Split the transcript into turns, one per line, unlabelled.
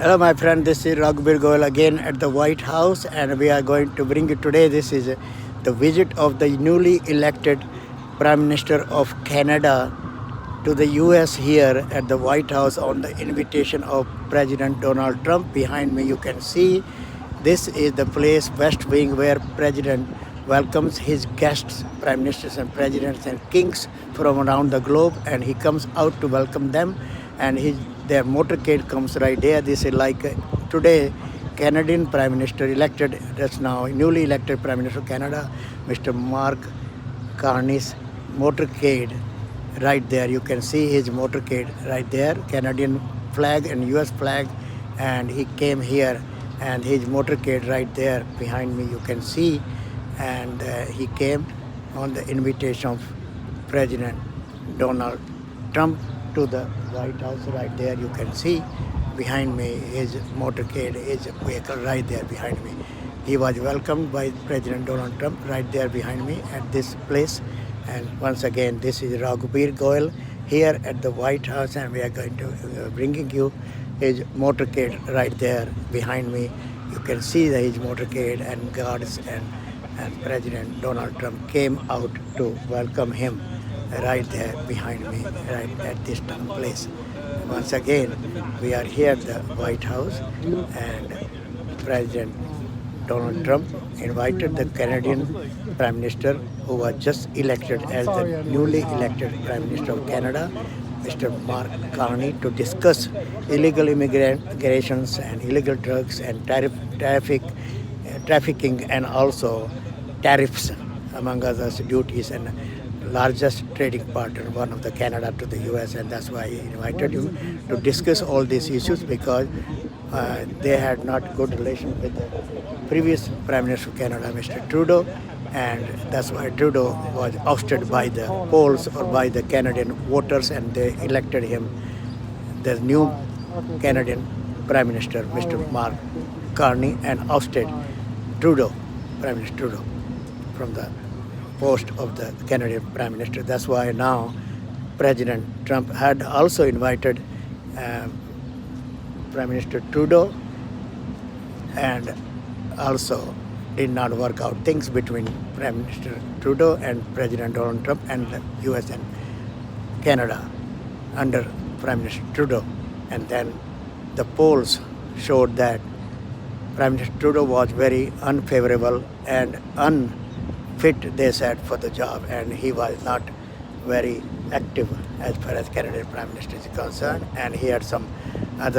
Hello, my friend. This is Raghubir Goyal again at the White House, and we are going to bring you today. This is the visit of the newly elected Prime Minister of Canada to the US here at the White House on the invitation of President Donald Trump. Behind me, you can see this is the place, West Wing, where President welcomes his guests, prime ministers and presidents and kings from around the globe, and he comes out to welcome them. And their motorcade comes right there. This is like today, Canadian Prime Minister elected, that's now newly elected Prime Minister of Canada, Mr. Mark Carney's motorcade right there. You can see his motorcade right there, Canadian flag and US flag, and he came here and his motorcade right there behind me you can see, and he came on the invitation of President Donald Trump to the White House. Right there you can see behind me his motorcade, his vehicle right there behind me. He was welcomed by President Donald Trump right there behind me at this place. And once again, this is Raghubir Goyal here at the White House, and we are going to bringing you his motorcade right there behind me. You can see his motorcade and guards, and President Donald Trump came out to welcome him right there behind me, right at this place. Once again, we are here at the White House, and President Donald Trump invited the Canadian Prime Minister, who was just elected as the newly elected Prime Minister of Canada, Mr. Mark Carney, to discuss illegal immigrations and illegal drugs and trafficking, and also tariffs, among others, duties, and largest trading partner, one of the Canada to the US, and that's why he invited him to discuss all these issues, because they had not good relation with the previous Prime Minister of Canada, Mr. Trudeau, and that's why Trudeau was ousted by the polls or by the Canadian voters, and they elected him the new Canadian Prime Minister, Mr. Mark Carney, and ousted Trudeau, Prime Minister Trudeau, from the post of the Canadian Prime Minister. That's why now President Trump had also invited Prime Minister Trudeau, and also did not work out things between Prime Minister Trudeau and President Donald Trump and the US and Canada under Prime Minister Trudeau. And then the polls showed that Prime Minister Trudeau was very unfavorable and unfit, they said, for the job, and he was not very active as far as Canadian Prime Minister is concerned, and he had some other